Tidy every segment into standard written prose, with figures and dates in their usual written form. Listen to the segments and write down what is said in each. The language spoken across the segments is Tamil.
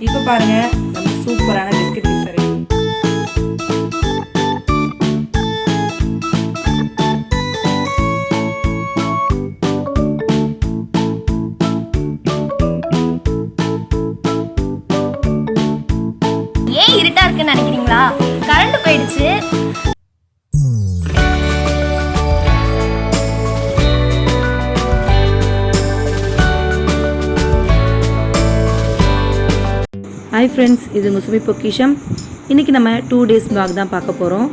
இப்போ பாருங்க நம்ம சூப்பரான பிஸ்கட் பீஸா ரெடி. ஏன் இருட்டா இருக்குன்னு நினைக்கிறீங்களா? கரண்ட் போயிடுச்சு. ஹாய் ஃப்ரெண்ட்ஸ், இது உங்கள் சுமிpokkisham. இன்றைக்கி நம்ம 2 days vlog தான் பார்க்க போகிறோம்.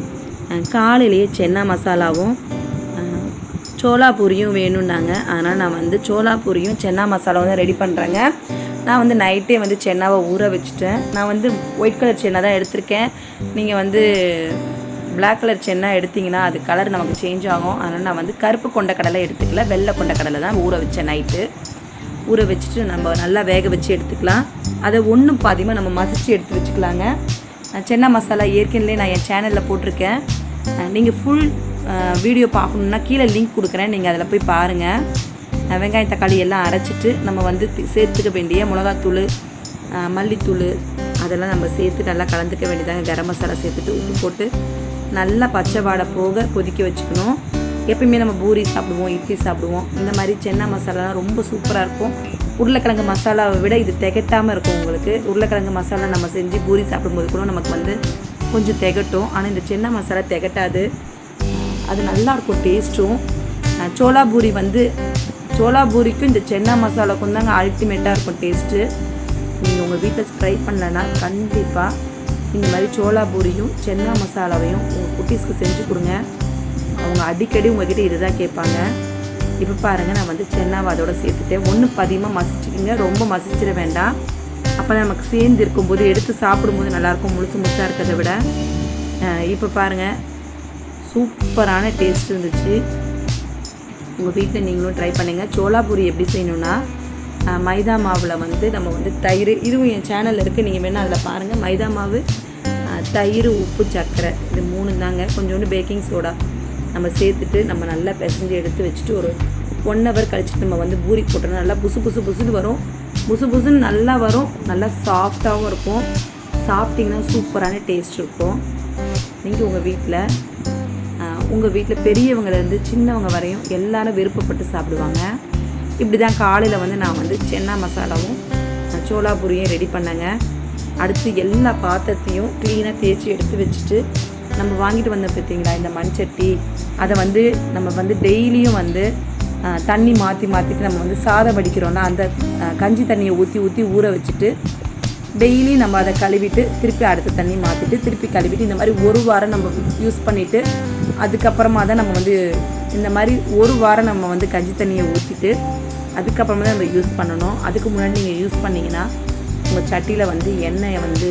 காலையிலேயே சென்னா மசாலாவும் சோலா பூரியும் வேணும்னாங்க. அதனால் நான் வந்து சோலா பூரியும் சென்னா மசாலாவும் தான் ரெடி பண்ணுறேங்க. நான் வந்து நைட்டே வந்து சென்னாவை ஊற வச்சுட்டேன். நான் வந்து ஒயிட் கலர் சென்னா தான் எடுத்திருக்கேன். நீங்கள் வந்து பிளாக் கலர் சென்னா எடுத்திங்கன்னா அது கலர் நமக்கு சேஞ்ச் ஆகும். அதனால் நான் வந்து கருப்பு கொண்ட கடலை எடுத்துக்கல, வெள்ளை கொண்ட கடலை தான் ஊற வச்சேன். நைட்டு ஊற வச்சுட்டு நம்ம நல்லா வேக வச்சு எடுத்துக்கலாம். அதை ஒன்றும் பாதியமாக நம்ம மசிச்சு எடுத்து வச்சுக்கலாங்க. சென்னா மசாலா ஏற்கனவே நான் என் சேனலில் போட்டிருக்கேன். நீங்கள் ஃபுல் வீடியோ பார்க்கணுன்னா கீழே லிங்க் கொடுக்குறேன், நீங்கள் அதில் போய் பாருங்கள். வெங்காயம் தக்காளி எல்லாம் அரைச்சிட்டு நம்ம வந்து சேர்த்துக்க வேண்டிய மிளகாத்தூள், மல்லித்தூள் அதெல்லாம் நம்ம சேர்த்து நல்லா கலந்துக்க வேண்டியதாங்க. கரம் மசாலா சேர்த்துட்டு உப்பு போட்டு நல்லா பச்சை வாடை போக கொதிக்க வச்சுக்கணும். எப்பயுமே நம்ம பூரி சாப்பிடுவோம், இட்லி சாப்பிடுவோம். இந்த மாதிரி சென்னா மசாலாலாம் ரொம்ப சூப்பராக இருக்கும். உருளைக்கிழங்கு மசாலாவை விட இது திகட்டாமல் இருக்கும் உங்களுக்கு. உருளைக்கிழங்கு மசாலா நம்ம செஞ்சு பூரி சாப்பிடும்போது கூட நமக்கு வந்து கொஞ்சம் திகட்டும். ஆனால் இந்த சென்னா மசாலா திகட்டாது, அது நல்லாயிருக்கும் டேஸ்ட்டும். சோலா பூரி வந்து சோலா பூரிக்கும் இந்த சென்னா மசாலாவுக்கும் தாங்க அல்டிமேட்டாக இருக்கும் டேஸ்ட்டு. நீங்கள் உங்கள் வீட்டில் ட்ரை பண்ணலன்னா கண்டிப்பாக இந்த மாதிரி சோலா பூரியும் சென்னா மசாலாவையும் உங்கள் குட்டீஸ்க்கு செஞ்சு கொடுங்க. அவங்க அடிக்கடி உங்கள்கிட்ட இதுதான் கேட்பாங்க. இப்போ பாருங்கள், நான் வந்து சென்னாவை அதோட சேர்த்துட்டேன். ஒன்று பதியமாக மசிச்சுக்கிங்க, ரொம்ப மசிச்சிட வேண்டாம். அப்போ நமக்கு சேர்ந்து இருக்கும்போது எடுத்து சாப்பிடும்போது நல்லாயிருக்கும், முழுசு முழுசாக இருக்கிறத விட. இப்போ பாருங்கள், சூப்பரான டேஸ்ட் இருந்துச்சு. உங்கள் வீட்டில் நீங்களும் ட்ரை பண்ணுங்கள். சோலா பூரி எப்படி செய்யணுன்னா, மைதா மாவில் வந்து நம்ம வந்து தயிர், இதுவும் என் சேனலில் இருக்குது, நீங்கள் வேணால் அதில் பாருங்கள். மைதா மாவு, தயிர், உப்பு, சர்க்கரை, இது 3 தாங்க. கொஞ்சோண்டு பேக்கிங் சோடா நம்ம சேர்த்துட்டு நம்ம நல்லா பிசைஞ்சு எடுத்து வச்சுட்டு ஒரு 1 hour கழிச்சுட்டு நம்ம வந்து பூரி போட்டோம்னா நல்லா புசு புசு புசுன்னு வரும். புசு புசுன்னு நல்லா வரும், நல்லா சாஃப்டாகவும் இருக்கும். சாப்பிட்டிங்கன்னா சூப்பரான டேஸ்ட் இருக்கும். நீங்கள் உங்கள் வீட்டில் பெரியவங்கலேருந்து சின்னவங்க வரையும் எல்லோரும் விருப்பப்பட்டு சாப்பிடுவாங்க. இப்படி தான் காலையில் வந்து நான் வந்து சென்னா மசாலாவும் சோலா பூரியும் ரெடி பண்ணேங்க. அடுத்து எல்லா பாத்திரத்தையும் க்ளீனாக தேய்ச்சி எடுத்து வச்சுட்டு நம்ம வாங்கிட்டு வந்த பார்த்தீங்களா இந்த மண்சட்டி, அதை வந்து நம்ம வந்து டெய்லியும் வந்து தண்ணி மாற்றிட்டு நம்ம வந்து சாதம் வடிக்கிறோன்னா அந்த கஞ்சி தண்ணியை ஊற்றி ஊற வச்சுட்டு டெய்லி நம்ம அதை கழுவிட்டு திருப்பி அடுத்த தண்ணி மாற்றிட்டு திருப்பி கழுவிட்டு இந்த மாதிரி 1 வாரம் நம்ம யூஸ் பண்ணிவிட்டு அதுக்கப்புறமா தான் நம்ம வந்து இந்த மாதிரி 1 வாரம் நம்ம வந்து கஞ்சி தண்ணியை ஊற்றிட்டு அதுக்கப்புறமா தான் நம்ம யூஸ் பண்ணணும். அதுக்கு முன்னாடி நீங்கள் யூஸ் பண்ணிங்கன்னா உங்கள் சட்டியில் வந்து எண்ணெயை வந்து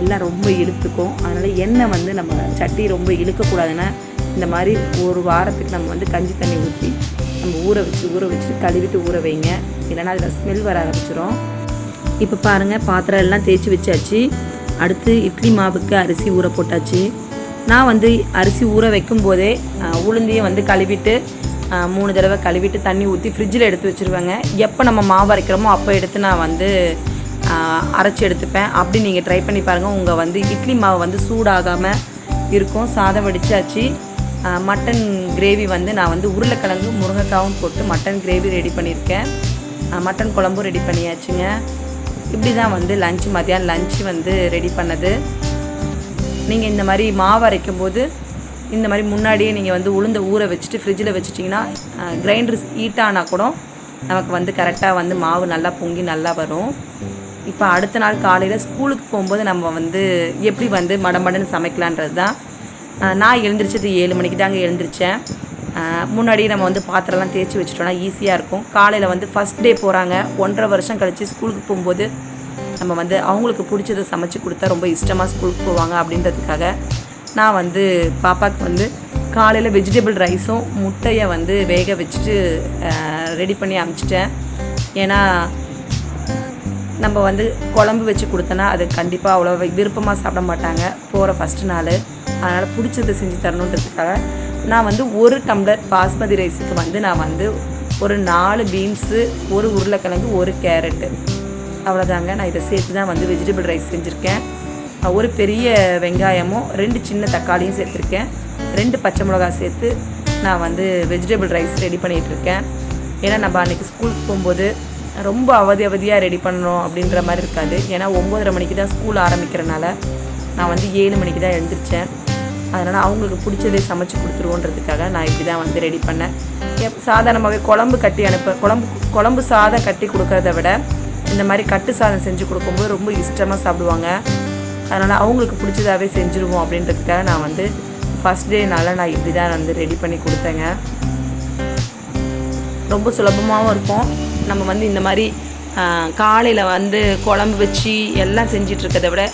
எல்லாம் ரொம்ப இழுத்துக்கும். அதனால் எண்ணெய் வந்து நம்ம சட்டி ரொம்ப இழுக்கக்கூடாதுன்னா இந்த மாதிரி 1 வாரத்துக்கு நம்ம வந்து கஞ்சி தண்ணி ஊற்றி நம்ம ஊற வச்சு கழுவிட்டு ஊற வைங்க, இல்லைன்னா அதில் ஸ்மெல் வர ஆரம்பிச்சிடும். இப்போ பாருங்கள், பாத்திரம் எல்லாம் தேய்ச்சி வச்சாச்சு. அடுத்து இட்லி மாவுக்கு அரிசி ஊற போட்டாச்சு. நான் வந்து அரிசி ஊற வைக்கும் போதே உளுந்தையும் வந்து கழுவிட்டு 3 தடவை கழுவிட்டு தண்ணி ஊற்றி ஃப்ரிட்ஜில் எடுத்து வச்சுருவேங்க. எப்போ நம்ம மாவு அரைக்கிறோமோ அப்போ எடுத்து நான் வந்து அரைச்சி எடுத்துப்பேன். அப்படி நீங்கள் ட்ரை பண்ணி பாருங்கள். உங்கள் வந்து இட்லி மாவு வந்து சூடாகாமல் இருக்கும். சாதம் வடித்தாச்சு. மட்டன் கிரேவி வந்து நான் வந்து உருளைக்கிழங்கு முருங்கைக்காவும் போட்டு மட்டன் கிரேவி ரெடி பண்ணியிருக்கேன். மட்டன் குழம்பும் ரெடி பண்ணியாச்சுங்க. இப்படி தான் வந்து மதியானம் லஞ்சு வந்து ரெடி பண்ணது. நீங்கள் இந்த மாதிரி மாவு அரைக்கும் போது இந்த மாதிரி முன்னாடியே நீங்கள் வந்து உளுந்த ஊற வச்சுட்டு ஃப்ரிட்ஜில் வச்சுட்டிங்கன்னா கிரைண்டர் ஹீட் ஆனால் கூட நமக்கு வந்து கரெக்டாக வந்து மாவு நல்லா பொங்கி நல்லா வரும். இப்போ அடுத்த நாள் காலையில் ஸ்கூலுக்கு போகும்போது நம்ம வந்து எப்படி வந்து மடமடன்னு சமைக்கலான்றது தான். நான் எழுந்திரிச்சது 7 மணிக்கு தாங்க எழுந்திரிச்சேன். முன்னாடியே நம்ம வந்து பாத்திரம்லாம் தேய்ச்சி வச்சுட்டோன்னா ஈஸியாக இருக்கும். காலையில் வந்து ஃபஸ்ட் டே போகிறாங்க, 1.5 வருஷம் கழித்து ஸ்கூலுக்கு போகும்போது நம்ம வந்து அவங்களுக்கு பிடிச்சதை சமைச்சு கொடுத்தா ரொம்ப இஷ்டமாக ஸ்கூலுக்கு போவாங்க. அப்படின்றதுக்காக நான் வந்து பாப்பாவுக்கு வந்து காலையில் வெஜிடபிள் ரைஸும் முட்டையை வந்து வேக வச்சுட்டு ரெடி பண்ணி அனுப்பிச்சிட்டேன். ஏன்னா நம்ம வந்து குழம்பு வச்சு கொடுத்தோன்னா அது கண்டிப்பாக அவ்வளோ விருப்பமாக சாப்பிட மாட்டாங்க போகிற ஃபஸ்ட்டு நாள். அதனால் பிடிச்சதை செஞ்சு தரணுன்றதுக்காக நான் வந்து 1 டம்ளர் பாஸ்மதி ரைஸுக்கு வந்து நான் வந்து ஒரு 4 பீன்ஸு, 1 உருளைக்கிழங்கு, 1 கேரட்டு, அவ்வளோதாங்க. நான் இதை சேர்த்து தான் வந்து வெஜிடபிள் ரைஸ் செஞ்சுருக்கேன். ஒரு பெரிய வெங்காயமும் 2 சின்ன தக்காளியும் சேர்த்துருக்கேன். 2 பச்சை மிளகாய் சேர்த்து நான் வந்து வெஜிடபிள் ரைஸ் ரெடி பண்ணிகிட்ருக்கேன். ஏன்னா நம்ம அன்றைக்கி ஸ்கூலுக்கு போகும்போது ரொம்ப அவதியாக ரெடி பண்ணணும் அப்படின்ற மாதிரி இருக்காது. ஏன்னா 9:30 மணிக்கு தான் ஸ்கூல் ஆரம்பிக்கிறனால நான் வந்து 7 மணிக்கு தான் எழுந்திரிச்சேன். அதனால் அவங்களுக்கு பிடிச்சதே சமைச்சு கொடுத்துருவோன்றதுக்காக நான் இப்படி தான் வந்து ரெடி பண்ணேன். சாதாரணமாகவே குழம்பு கட்டி குழம்பு சாதம் கட்டி கொடுக்கறத விட இந்த மாதிரி கட்டு சாதம் செஞ்சு கொடுக்கும்போது ரொம்ப இஷ்டமாக சாப்பிடுவாங்க. அதனால் அவங்களுக்கு பிடிச்சதாகவே செஞ்சுருவோம் அப்படின்றதுக்காக நான் வந்து ஃபஸ்ட் டேனால நான் இப்படி தான் வந்து ரெடி பண்ணி கொடுத்தேங்க. ரொம்ப சுலபமாகவும் இருக்கும். நம்ம வந்து இந்த மாதிரி காலையில் வந்து குழம்பு வச்சு எல்லாம் செஞ்சிட்ருக்கிறத விட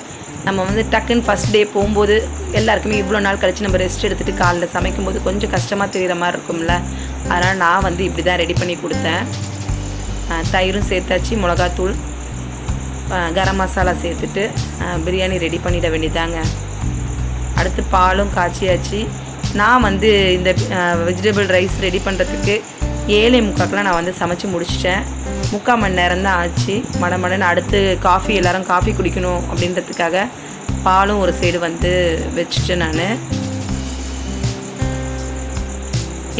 நம்ம வந்து டக்குன்னு ஃபஸ்ட் டே போகும்போது எல்லாருக்குமே இவ்வளோ நாள் கழித்து நம்ம ரெஸ்ட் எடுத்துகிட்டு காலையில் சமைக்கும்போது கொஞ்சம் கஷ்டமாக தெரிகிற மாதிரி இருக்கும்ல. அதனால் நான் வந்து இப்படி தான் ரெடி பண்ணி கொடுத்தேன். தயிரும் சேர்த்தாச்சு, மிளகாத்தூள், கரம் மசாலா சேர்த்துட்டு பிரியாணி ரெடி பண்ணிட வேண்டியதாங்க. அடுத்து பாலும் காய்ச்சியாச்சு. நான் வந்து இந்த வெஜிடபிள் ரைஸ் ரெடி பண்ணுறதுக்கு 7:45 நான் வந்து சமைச்சு முடிச்சிட்டேன். 3/4 மணி நேரம் தான் ஆச்சு. மடமடன்னு அடுத்து காஃபி, எல்லோரும் காஃபி குடிக்கணும் அப்படின்றதுக்காக பாலும் ஒரு சைடு வந்து வச்சுட்டேன். நான்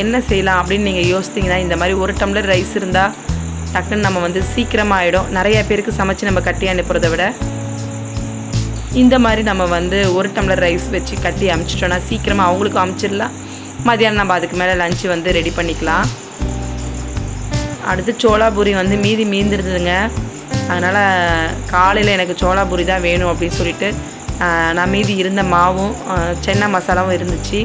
என்ன செய்யலாம் அப்படின்னு நீங்கள் யோசித்தீங்கன்னா, இந்த மாதிரி 1 டம்ளர் ரைஸ் இருந்தால் டக்குன்னு நம்ம வந்து சீக்கிரமாக ஆகிடும். நிறையா பேருக்கு சமைச்சு நம்ம கட்டி அனுப்புறதை விட இந்த மாதிரி நம்ம வந்து 1 டம்ளர் ரைஸ் வச்சு கட்டி அமுச்சிட்டோன்னா சீக்கிரமாக அவங்களுக்கும் அமுச்சிடலாம். மதியானம் நம்ம அதுக்கு மேலே லஞ்சு வந்து ரெடி பண்ணிக்கலாம். அடுத்து சோளா பூரி வந்து மீந்திருந்ததுங்க. அதனால் காலையில் எனக்கு சோளா பூரி தான் வேணும் அப்படின்னு சொல்லிட்டு நான் மீதி இருந்த மாவும் சென்னா மசாலாவும் இருந்துச்சு.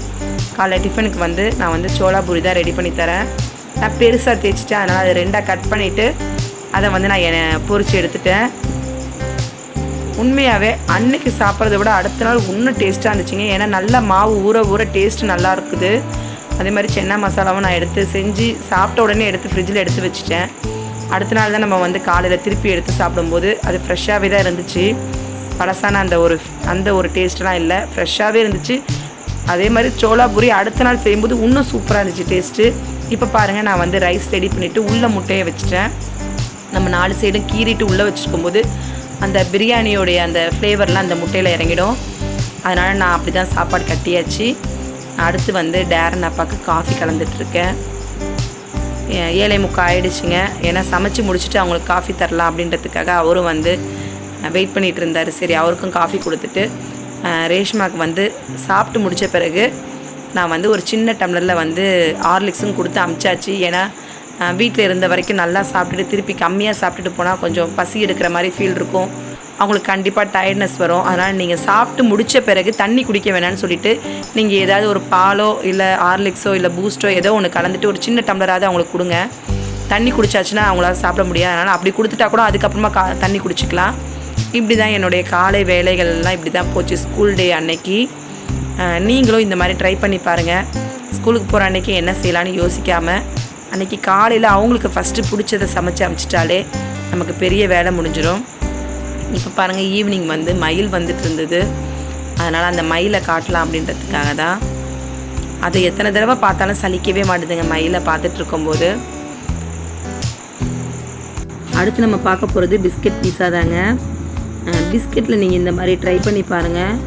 காலைல டிஃபனுக்கு வந்து நான் வந்து சோளா பூரி தான் ரெடி பண்ணி தரேன். நான் பெருசாக தேய்ச்சிட்டேன். அதனால் அதை 2ஆக கட் பண்ணிவிட்டு அதை வந்து நான் பொரித்து எடுத்துட்டேன். உண்மையாகவே அன்னைக்கு சாப்பிட்றத விட அடுத்த நாள் இன்னும் டேஸ்ட்டாக இருந்துச்சுங்க. ஏன்னா நல்லா மாவு ஊற டேஸ்ட்டு நல்லா இருக்குது. அதே மாதிரி சென்னா மசாலாவும் நான் எடுத்து செஞ்சு சாப்பிட்ட உடனே எடுத்து ஃப்ரிட்ஜில் எடுத்து வச்சுட்டேன். அடுத்த நாள் தான் நம்ம வந்து காலையில் திருப்பி எடுத்து சாப்பிடும்போது அது ஃப்ரெஷ்ஷாகவே தான் இருந்துச்சு. பழசான அந்த ஒரு டேஸ்ட்டெலாம் இல்லை, ஃப்ரெஷ்ஷாகவே இருந்துச்சு. அதே மாதிரி சோளா பூரி அடுத்த நாள் செய்யும்போது இன்னும் சூப்பராக இருந்துச்சு டேஸ்ட்டு. இப்போ பாருங்கள், நான் வந்து ரைஸ் ரெடி பண்ணிவிட்டு உள்ளே முட்டையை வச்சுட்டேன். நம்ம 4 சைடும் கீறிட்டு உள்ளே வச்சுருக்கும்போது அந்த பிரியாணியோடைய அந்த ஃப்ளேவர்லாம் அந்த முட்டையில் இறங்கிடும். அதனால் நான் அப்படி தான் சாப்பாடு கட்டியாச்சு. அடுத்து வந்து டேரன் அப்பாவுக்கு காஃபி கலந்துட்டுருக்கேன். 7:45 ஆகிடுச்சிங்க. ஏன்னா சமைச்சு முடிச்சுட்டு அவங்களுக்கு காஃபி தரலாம் அப்படின்றதுக்காக அவரும் வந்து வெயிட் பண்ணிகிட்டு இருந்தார். சரி, அவருக்கும் காஃபி கொடுத்துட்டு ரேஷ்மாவுக்கு வந்து சாப்பிட்டு முடித்த பிறகு நான் வந்து ஒரு சின்ன டம்ளரில் வந்து ஹார்லிக்ஸும் கொடுத்து அமிச்சாச்சு. ஏன்னா வீட்டில் இருந்த வரைக்கும் நல்லா சாப்பிட்டுட்டு திருப்பி கம்மியாக சாப்பிட்டுட்டு போனால் கொஞ்சம் பசி எடுக்கிற மாதிரி ஃபீல் இருக்கும். அவங்களுக்கு கண்டிப்பாக டயர்ட்னஸ் வரும். அதனால் நீங்கள் சாப்பிட்டு முடித்த பிறகு தண்ணி குடிக்க வேணான்னு சொல்லிவிட்டு நீங்கள் ஏதாவது ஒரு பாலோ இல்லை ஹார்லிக்ஸோ இல்லை பூஸ்ட்டோ ஏதோ ஒன்று கலந்துட்டு ஒரு சின்ன டம்ளராவது அவங்களுக்கு கொடுங்க. தண்ணி குடிச்சாச்சுன்னா அவங்களால சாப்பிட முடியாது. அதனால் அப்படி கொடுத்துட்டா கூட அதுக்கப்புறமா தண்ணி குடிச்சிக்கலாம். இப்படி தான் என்னுடைய காலை வேலைகள்லாம் இப்படி தான் போச்சு ஸ்கூல் டே அன்னைக்கு. நீங்களும் இந்த மாதிரி ட்ரை பண்ணி பாருங்கள். ஸ்கூலுக்கு போகிற அன்றைக்கி என்ன செய்யலான்னு யோசிக்காமல் அன்றைக்கி காலையில் அவங்களுக்கு ஃபஸ்ட்டு பிடிச்சதை சமைச்சு அனுப்பிச்சிட்டாலே நமக்கு பெரிய வேலை முடிஞ்சிடும். இப்போ பாருங்கள், ஈவினிங் வந்து மயில் வந்துட்டு இருந்தது. அதனால் அந்த மயிலை காட்டலாம் அப்படின்றதுக்காக தான். அதை எத்தனை தடவை பார்த்தாலும் சலிக்கவே மாட்டுதுங்க மயிலை பார்த்துட்டு இருக்கும்போது. அடுத்து நம்ம பார்க்க போகிறது பிஸ்கட் பீஸா தாங்க. பிஸ்கெட்டில் நீங்கள் இந்த மாதிரி ட்ரை பண்ணி பாருங்கள்,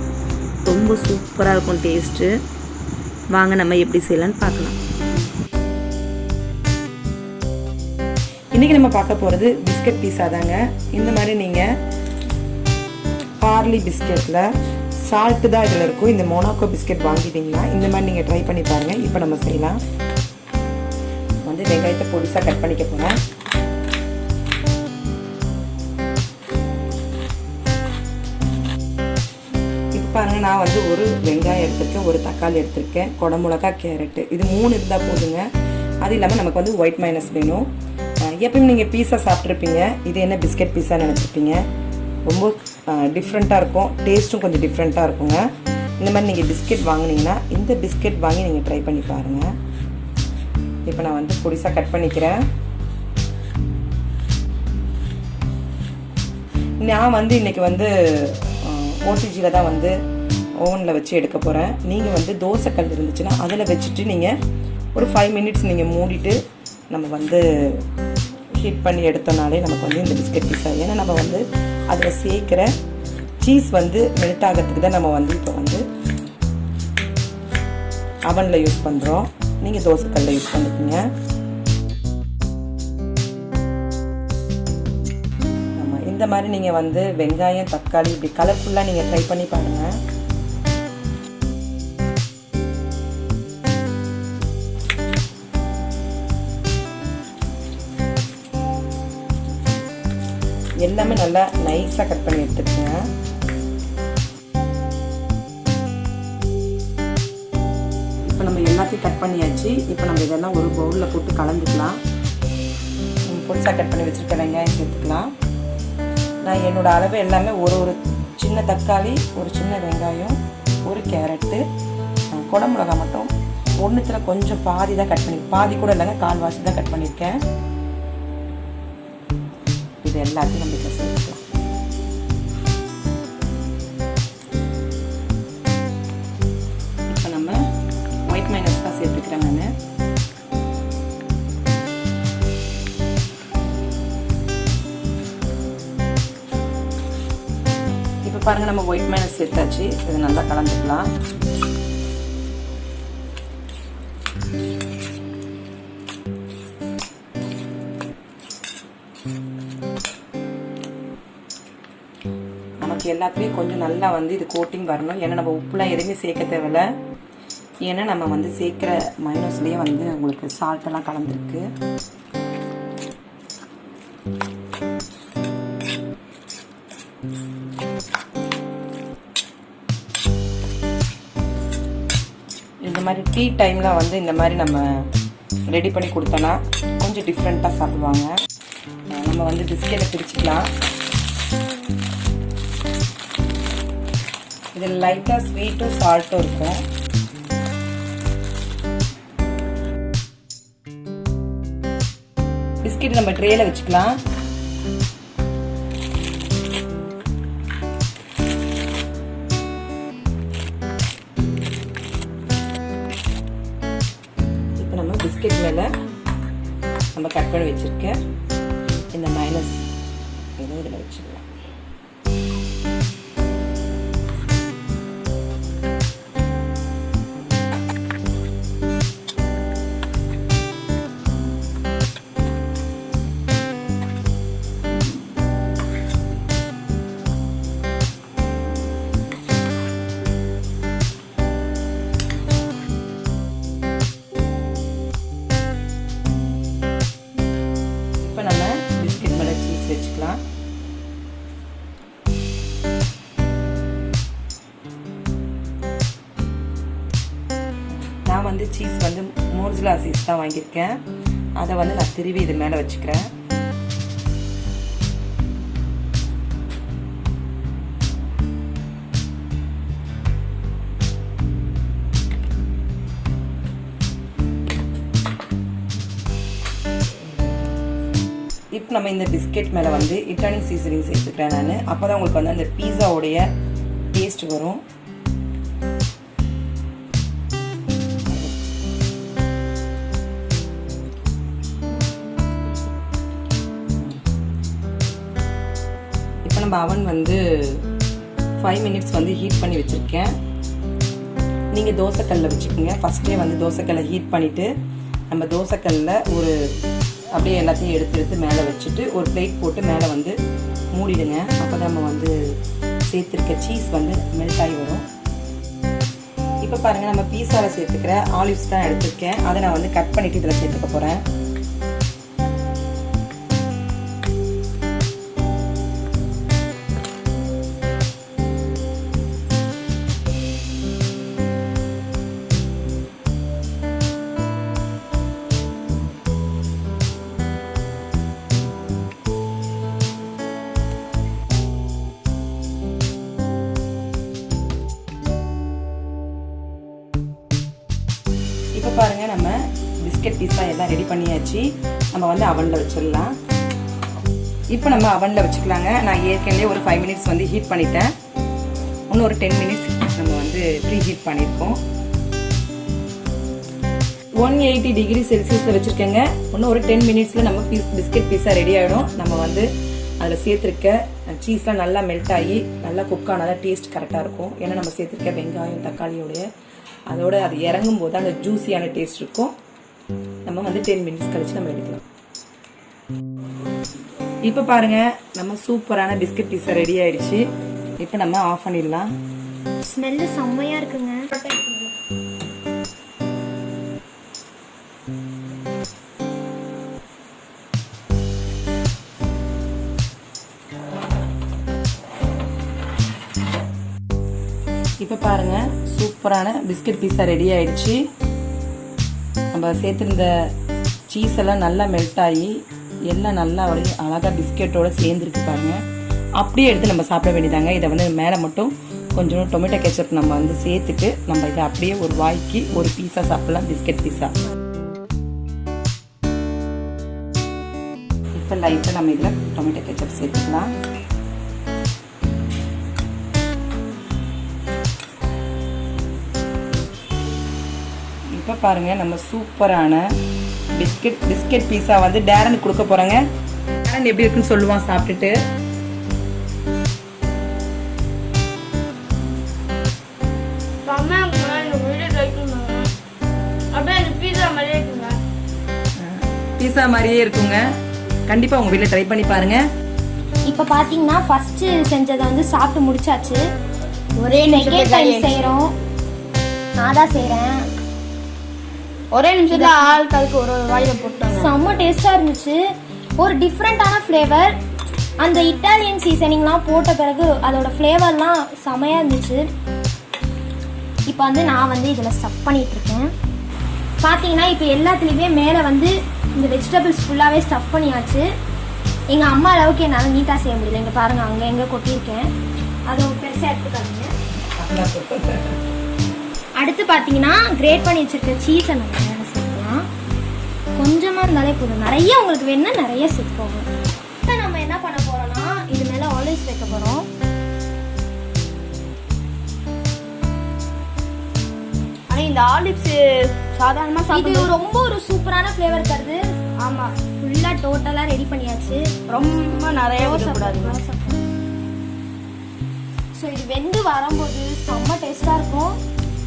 ரொம்ப சூப்பராக இருக்கும் டேஸ்ட்டு. வாங்க நம்ம எப்படி செய்யலான்னு பார்க்கலாம். இன்றைக்கி நம்ம பார்க்க போகிறது பிஸ்கட் பீஸா தாங்க. இந்த மாதிரி நீங்கள் பார்லி பிஸ்கெட்டில் சால்ட்டு தான் இதில் இருக்கும். இந்த மொனாக்கோ பிஸ்கெட் வாங்கிட்டிங்கன்னா இந்த மாதிரி நீங்கள் ட்ரை பண்ணி பாருங்கள். இப்போ நம்ம செய்யலாம். வந்து வெங்காயத்தை பொடிசாக கட் பண்ணிக்க போகிறேன். இப்போ பாருங்கள், நான் வந்து ஒரு வெங்காயம் எடுத்திருக்கேன், ஒரு தக்காளி எடுத்திருக்கேன், குடமிளகா, கேரட்டு, இது 3 இருந்தால் போதுங்க. அது இல்லாமல் நமக்கு வந்து ஒயிட் மைனஸ் வேணும். எப்பயும் நீங்கள் பீஸா சாப்பிட்ருப்பீங்க, இது என்ன பிஸ்கட் பீஸா நினச்சிருப்பீங்க. ரொம்ப டிஃப்ரெண்ட்டாக இருக்கும், டேஸ்ட்டும் கொஞ்சம் டிஃப்ரெண்ட்டாக இருக்குங்க. இந்த மாதிரி நீங்கள் பிஸ்கெட் வாங்கினீங்கன்னா இந்த பிஸ்கெட் வாங்கி நீங்கள் ட்ரை பண்ணி பாருங்கள். இப்போ நான் வந்து பொடிசாக கட் பண்ணிக்கிறேன். நான் வந்து இன்றைக்கி வந்து ஓடிஜியில் தான் வந்து ஓவனில் வச்சு எடுக்க போகிறேன். நீங்கள் வந்து தோசைக்கல் இருந்துச்சுன்னா அதில் வச்சுட்டு நீங்கள் ஒரு 5 மினிட்ஸ் நீங்கள் மூடிட்டு நம்ம வந்து ஹீட் பண்ணி எடுத்தோம்னாலே நமக்கு வந்து இந்த பிஸ்கட் பீஸா. ஏன்னா நம்ம வந்து அதில் சேர்க்குற சீஸ் வந்து மெல்ட் ஆகிறதுக்கு தான் நம்ம வந்து இப்போ வந்து அவனில் யூஸ் பண்ணுறோம். நீங்கள் தோசைக்கல்லில் யூஸ் பண்ணிக்கோங்க. ஆமாம், இந்த மாதிரி நீங்கள் வந்து வெங்காயம் தக்காளி இப்படி கலர்ஃபுல்லாக நீங்கள் ட்ரை பண்ணி பாருங்கள். எல்லாமே நல்லா நைஸாக கட் பண்ணி எடுத்துக்கோங்க. இப்போ நம்ம எல்லாத்தையும் கட் பண்ணியாச்சு. இப்போ நம்ம இதெல்லாம் ஒரு பவுலில் போட்டு கலந்துக்கலாம். பொடிசாக கட் பண்ணி வச்சுருக்க வெங்காயம் சேர்த்துக்கலாம். நான் என்னோடய அளவு எல்லாமே ஒரு சின்ன தக்காளி, ஒரு சின்ன வெங்காயம், ஒரு கேரட்டு, குடமிளகா மட்டும் ஒன்றுத்தில் கொஞ்சம் பாதி தான் கட் பண்ணி, பாதி கூட இல்லைங்க, 1/4 தான் கட் பண்ணியிருக்கேன். இது எல்லாத்தையும் நம்ம இப்போ சேர்த்துக்கலாம். இப்போ நம்ம ஒயிட் மைனஸ் தான் சேர்த்துக்கிறேன் நான். இப்போ பாருங்கள், நம்ம ஒயிட் மைனஸ் சேர்த்தாச்சு. இது நல்லா கலந்துக்கலாம். நமக்கு எல்லாத்துலேயும் கொஞ்சம் நல்லா வந்து இது கோட்டிங் வரணும். ஏன்னா நம்ம உப்புலாம் எதுவுமே சேர்க்க தேவையில்ல. ஏன்னா நம்ம வந்து சேர்க்குற மைனஸ்லேயே வந்து உங்களுக்கு சால்ட்டெல்லாம் கலந்துருக்கு. இந்த மாதிரி டீ டைமில் வந்து இந்த மாதிரி நம்ம ரெடி பண்ணி கொடுத்தோன்னா கொஞ்சம் டிஃப்ரெண்ட்டாக சாப்பிடுவாங்க. நம்ம வந்து பிஸ்கெட்டை பிரிச்சுக்கலாம். இதில் லைட்டாக ஸ்வீட்டும் சால்ட்டும் இருக்கும். பிஸ்கெட் நம்ம ட்ரேயில் வச்சுக்கலாம். இப்போ நம்ம பிஸ்கெட் மேலே நம்ம கட் பண்ணி வச்சுருக்க இந்த மைனஸ் இதை இதில் வச்சுக்கலாம். வச்சுக்கலாம். நான் வந்து சீஸ் வந்து மோர்ஜிலா சீஸ் தான் வாங்கியிருக்கேன். அதை வந்து நான் திருவி இது மேலே வச்சுக்கிறேன். இப்போ நம்ம இந்த பிஸ்கெட் மேலே வந்து இட்டாலியன் சீசனிங் சேர்த்துக்கிறேன் நான். அப்போ தான் உங்களுக்கு வந்து அந்த பீஸாவுடைய டேஸ்ட் வரும். இப்போ நம்ம அவன் வந்து 5 மினிட்ஸ் வந்து ஹீட் பண்ணி வச்சுருக்கேன். நீங்கள் தோசைக்கல்லில் வச்சுக்கோங்க. ஃபஸ்ட்டே வந்து தோசைக்கல்லை ஹீட் பண்ணிவிட்டு நம்ம தோசைக்கல்லில் ஒரு அப்படியே எல்லாத்தையும் எடுத்து மேலே வச்சுட்டு ஒரு பிளேட் போட்டு மேலே வந்து மூடிடுங்க. அப்போ தான் நம்ம வந்து சேர்த்துருக்க சீஸ் வந்து மெல்ட் ஆகி வரும். இப்போ பாருங்கள், நம்ம பீஸாவில் சேர்த்துக்கிற ஆலிவ்ஸ் தான் எடுத்துருக்கேன். அதை நான் வந்து கட் பண்ணிவிட்டு இதில் சேர்த்துக்க போகிறேன். இப்போ பாருங்கள், நம்ம பிஸ்கட் பீஸா எல்லாம் ரெடி பண்ணியாச்சு. நம்ம வந்து அவனில் வச்சிடலாம். இப்போ நம்ம அவனில் வச்சுக்கலாங்க. நான் ஏற்கனவே ஒரு 5 மினிட்ஸ் வந்து ஹீட் பண்ணிட்டேன். இன்னும் ஒரு 10 மினிட்ஸ் நம்ம வந்து ப்ரீ ஹீட் பண்ணியிருக்கோம். 180 டிகிரி செல்சியஸில் வச்சுருக்கேங்க. இன்னும் ஒரு 10 மினிட்ஸில் நம்ம பிஸ்கெட் பீஸா ரெடி ஆகிடும். நம்ம வந்து அதில் சேர்த்துருக்க சீஸ்லாம் நல்லா மெல்ட் ஆகி நல்லா குக் ஆனால் டேஸ்ட் கரெக்டாக இருக்கும். ஏன்னா நம்ம சேர்த்துருக்க வெங்காயம் தக்காளியோடைய அதோட அது இறங்கும் போது அந்த ஜூஸியான டேஸ்ட் இருக்கும். நம்ம வந்து 10 மினிட்ஸ் கழிச்சு நம்ம எடுக்கலாம். இப்போ பாருங்க நம்ம சூப்பரான பிஸ்கட் பீஸா ரெடி ஆயிடுச்சு. இப்போ நம்ம ஆஃப் பண்ணிடலாம். ஸ்மெல்லு செம்மையா இருக்குங்க. இப்போ பாருங்க சூப்பரான பிஸ்கட் பீஸா ரெடி ஆயிடுச்சு. நம்ம சேர்த்துருந்த சீஸ் எல்லாம் நல்லா மெல்ட் ஆகி எல்லாம் நல்லா அழகாக பிஸ்கெட்டோட சேர்ந்துருக்கு பாருங்க. அப்படியே எடுத்து நம்ம சாப்பிட வேண்டியதாங்க. இதை வந்து மேலே மட்டும் கொஞ்சம் டொமேட்டோ கெச்சப் நம்ம வந்து சேர்த்துட்டு நம்ம இதை அப்படியே ஒரு வாய்க்கு ஒரு பீஸா சாப்பிடலாம். பிஸ்கட் பீஸா இப்போ லைட்டாக நம்ம இதில் டொமேட்டோ கெச்சப் சேர்த்துக்கலாம். இப்போ பாருங்க நம்ம சூப்பரான பிஸ்கெட் பீஸா வந்து டேரனுக்கு கொடுக்க போறேங்க. டேரன் எப்படி இருக்குன்னு சொல்லுவான் சாப்பிட்டுட்டு. பீஸா மாதிரியே இருக்குங்க. கண்டிப்பா உங்க வீட்டில் ட்ரை பண்ணி பாருங்க. இப்போ பாத்தீங்கன்னா ஃபர்ஸ்ட் செஞ்சதை வந்து சாப்பிட்டு முடிச்சாச்சு. ஒரே செகண்ட் டைம் செய்றோம். நான் தான் செய்றேன். ஒரே நிமிஷத்துல ஆளுக்கு ஒரு வாயில போட்டாங்க. செம்ம டேஸ்டா இருந்துச்சு. ஒரு டிஃப்ரெண்டான ஃப்ளேவர். அந்த இட்டாலியன் சீசனிங்லாம் போட்ட பிறகு அதோட ஃப்ளேவர்லாம் செமையா இருந்துச்சு. இப்போ வந்து நான் வந்து இதில் ஸ்டஃப் பண்ணிட்டு இருக்கேன். பார்த்தீங்கன்னா இப்போ எல்லாத்துலேயுமே மேலே வந்து இந்த வெஜிடபிள்ஸ் ஃபுல்லாகவே ஸ்டஃப் பண்ணியாச்சு. எங்கள் அம்மா அளவுக்கு என்னால் நீட்டாக செய்ய முடியல. இங்கே பாருங்கள் அங்கே எங்கே கொட்டியிருக்கேன். அதை பெருசாக எடுத்துக்காதீங்க. அடுத்து பார்த்தீங்கன்னா கிரேட் பண்ணி வச்சிருக்க சீஸை நம்ம மேலே சேர்க்கலாம். கொஞ்சமாக இருந்தாலே போதும். நிறைய உங்களுக்கு வேணும்னா நிறைய சேர்த்துக்கோங்க. இப்போ நம்ம என்ன பண்ண போகிறோம்னா இது மேலே ஆலிவ்ஸ் வைக்க போகிறோம். ஆனால் இந்த ஆலிவ்ஸ் சாதாரணமாக இது ரொம்ப ஒரு சூப்பரான ஃப்ளேவர் தருது. ஆமாம், ஃபுல்லாக டோட்டலாக ரெடி பண்ணியாச்சு. ரொம்ப நிறைய கூடாது. ஸோ இது வெந்து வரும்போது செம்ம டேஸ்ட்டாக இருக்கும்.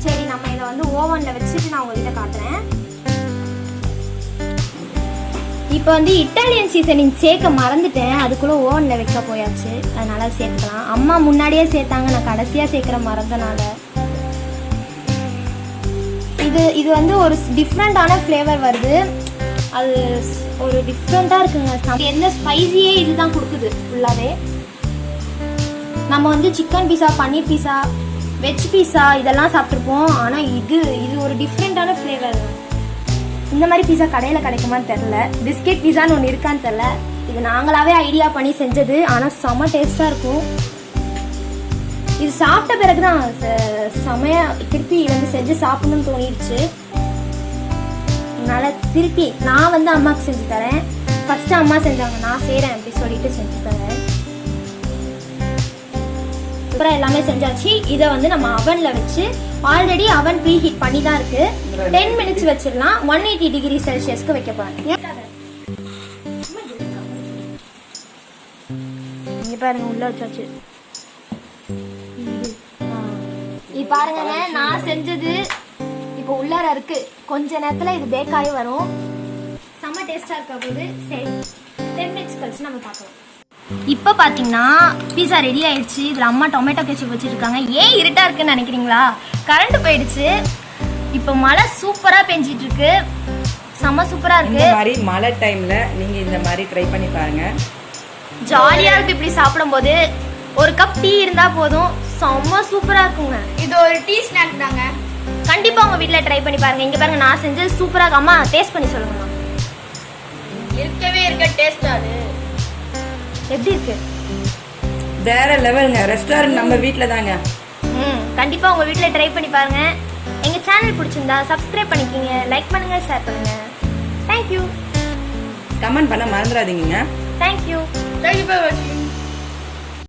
சரி, நம்ம இதை வந்து ஓவனில் வச்சுட்டு நான் உங்கள்கிட்ட காட்டுறேன். இப்போ வந்து இட்டாலியன் சீசனிங் சேர்க்க மறந்துட்டேன். அதுக்குள்ளே ஓவனில் வைக்க போயாச்சு. அதனால சேர்த்துக்கலாம். அம்மா முன்னாடியே சேர்த்தாங்க, நான் கடைசியாக சேர்க்குற மறந்தனால. இது வந்து ஒரு டிஃப்ரெண்டான ஃப்ளேவர் வருது. அது ஒரு டிஃப்ரெண்ட்டாக இருக்குங்க. என்ன ஸ்பைஸியே இதுதான் கொடுக்குது ஃபுல்லாகவே. நம்ம வந்து சிக்கன் பீஸா, பன்னீர் பீஸா, வெஜ் பீஸா இதெல்லாம் சாப்பிட்ருப்போம். ஆனால் இது ஒரு டிஃப்ரெண்ட்டான ஃப்ளேவர். இந்த மாதிரி பீஸா கடையில் கிடைக்குமான்னு தெரில. பிஸ்கெட் பீஸான்னு ஒன்று இருக்கான்னு தெரில. இது நாங்களாவே ஐடியா பண்ணி செஞ்சது. ஆனால் செம்ம டேஸ்ட்டாக இருக்கும். இது சாப்பிட்ட பிறகு தான் செமையாக திருப்பி வந்து செஞ்சு சாப்பிடணும்னு தோணிடுச்சு. அதனால் திருப்பி நான் வந்து அம்மாவுக்கு செஞ்சு தரேன். ஃபஸ்ட்டு அம்மா செஞ்சாங்க, நான் செய்கிறேன் அப்படி சொல்லிட்டு செஞ்சு தரேன். அப்புறம் எல்லாமே செஞ்சாச்சு. இதை வந்து நம்ம அவனில் வச்சு ஆல்ரெடி அவன் ப்ரீ ஹீட் பண்ணி தான் இருக்கு. 10 மினிட்ஸ் வச்சிடலாம். 180 டிகிரி செல்சியஸ்க்கு வைக்க போறேன். இங்க பாருங்க, உள்ள வச்சாச்சு. இது பாருங்க, நான் செஞ்சது இப்போ உள்ளார இருக்கு. கொஞ்ச நேரத்துல இது பேக் ஆகி வரும். செம்ம டேஸ்டா இருக்க போது. சரி, 10 மினிட்ஸ் கழிச்சு நம்ம பார்க்கலாம். இப்போ பார்த்தீங்கன்னா பீஸா ரெடி ஆயிடுச்சு. இதில் அம்மா டொமேட்டோ கெச்சப் வச்சுருக்காங்க. ஏன் இருட்டாக இருக்குன்னு நினைக்கிறீங்களா? கரண்ட் போயிடுச்சு. இப்போ மழை சூப்பராக பெஞ்சிட்டு இருக்கு. செம்ம சூப்பராக இருக்கு. இந்த மாதிரி மழை டைமில் நீங்கள் இந்த மாதிரி ட்ரை பண்ணி பாருங்க. ஜாலியாக இருக்கு. இப்படி சாப்பிடும்போது ஒரு கப் டீ இருந்தால் போதும். செம்ம சூப்பராக இருக்குங்க. இது ஒரு டீ ஸ்நாக் தாங்க. கண்டிப்பாக உங்கள் வீட்டில் ட்ரை பண்ணி பாருங்க. இங்கே பாருங்க, நான் செஞ்சது சூப்பராக இருக்கு. அம்மா டேஸ்ட் பண்ணி சொல்லுங்கம்மா. இருக்கவே இருக்க டேஸ்ட். அது எப்படி இருக்கு? வேற லெவலுங்க. ரெஸ்டாரண்ட் நம்ம வீட்டில் தாங்க. கண்டிப்பாக உங்கள் வீட்டில் ட்ரை பண்ணி பாருங்க. எங்கள் சேனல் பிடிச்சிருந்தா சப்ஸ்கிரைப் பண்ணிக்கிங்க, லைக் பண்ணுங்க, ஷேர் பண்ணுங்க. தேங்க்யூ. கமெண்ட் பண்ண மறந்துடாதீங்க. Thank you Thank you for watching.